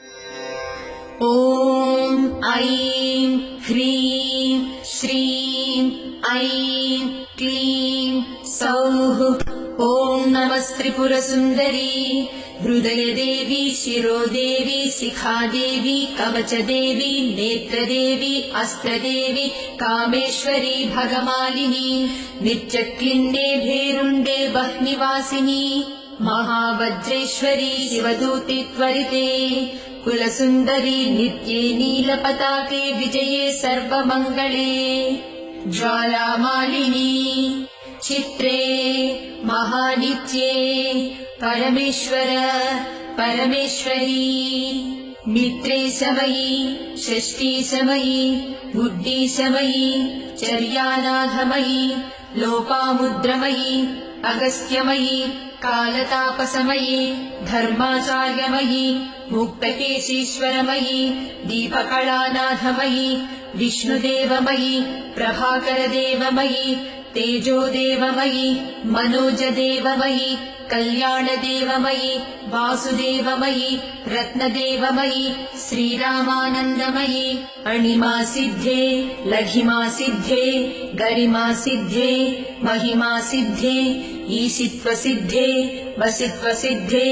ॐ ऐं ह्रीं श्रीं ऐं क्लीं सौः। ॐ नमस्त्रिपुरसुन्दरी हृदयदेवी शिरोदेवी शिखादेवी कवचदेवी नेत्रदेवी अस्त्रदेवी कामेश्वरी भगमालिनी नित्यक्लिन्डे भेरुण्डे वह्निवासिनी महावज्रेश्वरी शिवदूति त्वरिते कुलसुन्दरी नित्ये नीलपताके विजये सर्वमङ्गले ज्वालामालिनी चित्रे महानित्ये परमेश्वर परमेश्वरी मित्रे समयी षष्ठी समयी बुद्धि समयी चर्यानाथमयी लोपामुद्रमयी अगस्त्यमयी कालतापसमयी धर्माचार्यमयी मुक्तकेशीश्वरमयी दीपकलानाथमयी विष्णुदेवमयी प्रभाकरदेवमयी तेजोदेवमयी मनोजदेवमयी कल्याणदेवमयी वासुदेवमयी रत्नदेवमयी श्रीरामानन्दमयी अणिमासिद्धे लघिमासिद्धे गरिमासिद्धे महिमासिद्धे ईशित्वसिद्धे वसित्वसिद्धे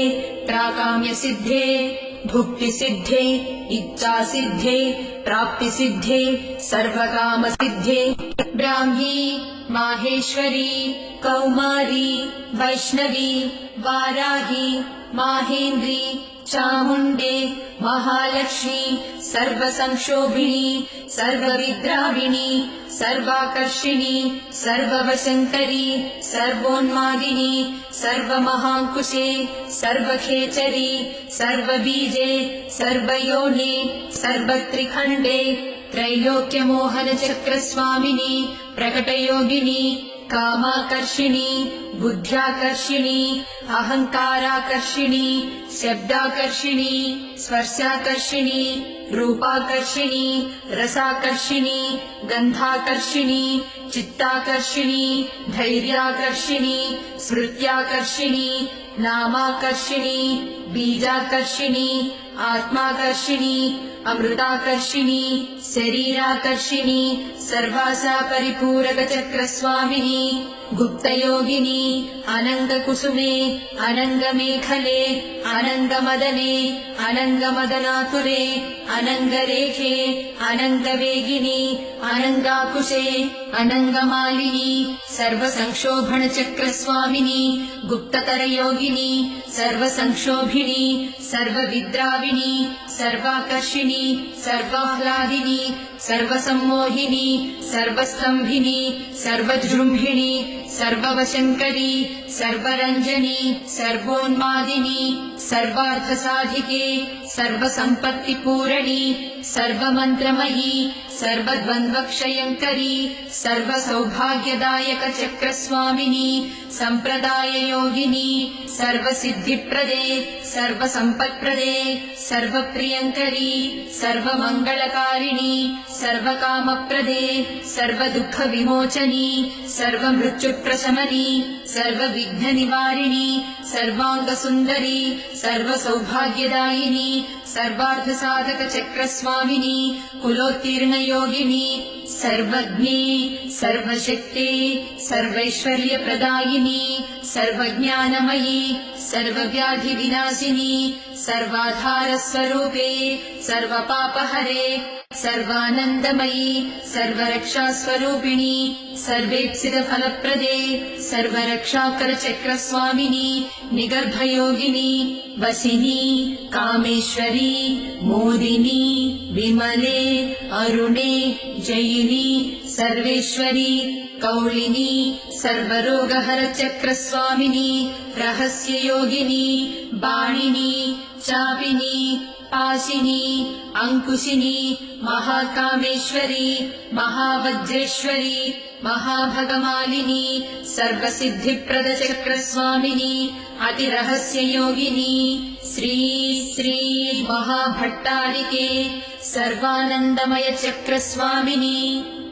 प्राकाम्यसिद्धे भुक्तिसिद्धे इच्छासिद्धे प्राप्तिसिद्धे सर्वकामसिद्धे ब्राह्मी माहेश्वरी कौमारी वैष्णवी वाराही माहेन्द्री चामुण्डे महालक्ष्मी सर्वसंक्षोभिणी सर्वविद्राविणी सर्वाकर्षिणी सर्ववशङ्करी सर्वोन्मादिनी सर्वमहाङ्कुशे सर्वखेचरी सर्वबीजे सर्वयोने सर्वत्रिखण्डे त्रैलोक्यमोहनचक्रस्वामिनी प्रकटयोगिनी कामाकर्षिणी बुद्ध्याकर्षिणी अहङ्काराकर्षिणी शब्दाकर्षिणी स्पर्शाकर्षिणी रूपाकर्षिणी रसाकर्षिणी गन्धाकर्षिणी चित्ताकर्षिणी धैर्याकर्षिणी स्मृत्याकर्षिणी नामाकर्षिणी बीजाकर्षिणी आत्माकर्षिणी अमृताकर्षिणी शरीराकर्षिणी सर्वासा परिपूरकचक्रस्वामिनी गुप्तयोगिनी अनङ्गकुसुमे अनङ्गमेखले अनङ्गमदने अनङ्गमदनातुरे अनङ्गरेखे अनङ्गवेगिनी अनङ्गाकुशे अनङ्गमालिनी सर्वसंक्षोभणचक्रस्वामिनी गुप्ततरयोगिनी सर्वसंक्षोभिणी सर्वविद्राविणी सर्वाकर्षिणी सर्वाह्लादिनी सर्वसम्मोहिनी सर्वस्तम्भिनी सर्वजृम्भिणी सर्ववशङ्करी सर्वरञ्जनी सर्वोन्मादिनी सर्वार्थसाधिके सर्वसम्पत्तिपूरणी सर्वमन्त्रमयी सर्वद्वन्द्वक्षयङ्करी सर्वसौभाग्यदायकचक्रस्वामिनी सम्प्रदाययोगिनी सर्वसिद्धिप्रदे सर्वसम्पत्प्रदे सर्वप्रियङ्करी सर्वमङ्गलकारिणी सर्वकामप्रदे सर्वदुःखविमोचनी सर्वमृत्युप्रशमनी सर्वविघ्ननिवारिणी सर्वाङ्गसुन्दरी सर्वसौभाग्यदायिनी सर्वार्थसाधकचक्रस्वामिनी कुलोत्तीर्णयोगिनी सर्वज्ञे सर्वशक्ते सर्वैश्वर्यप्रदायिनी सर्वज्ञानमयी सर्वव्याधिविनाशिनी सर्वाधारस्वरूपे सर्वपापहरे सर्वानन्दमयी सर्वरक्षास्वरूपिणी सर्वेप्सितफलप्रदे सर्वरक्षाकरचक्रस्वामिनी निगर्भयोगिनी वसिनी कामेश्वरी मोदिनी विमले अरुणे जयिनी सर्वेश्वरी कौलिनी सर्वरोगहरचक्रस्वामिनी रहस्ययोगिनी बाणिनी चापिनी पाशिनी अंकुशिनी महाकामेश्वरी महावज्रेश्वरी महाभगमालिनी सर्वसिद्धिप्रदचक्रस्वामिनी अतिरहस्ययोगिनी श्री श्री महाभट्टारिके सर्वानन्दमयचक्रस्वामिनी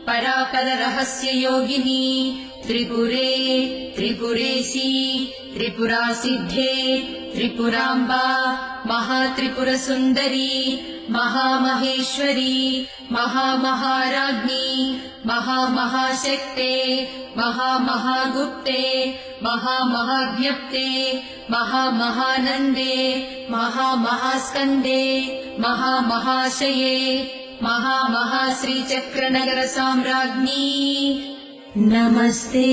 परापररहस्ययोगिनी त्रिपुरे त्रिपुरेशी त्रिपुरासिद्धे त्रिपुराम्बा महात्रिपुरसुन्दरी महामहेश्वरी महामहाराज्ञी महामहाशक्ते महामहागुप्ते महामहाज्ञप्ते महामहानन्दे महामहास्कन्दे महामहाशये महामहाश्रीचक्रनगरसाम्राज्ञी नमस्ते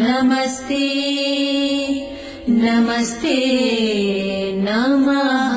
नमस्ते नमस्ते नमः।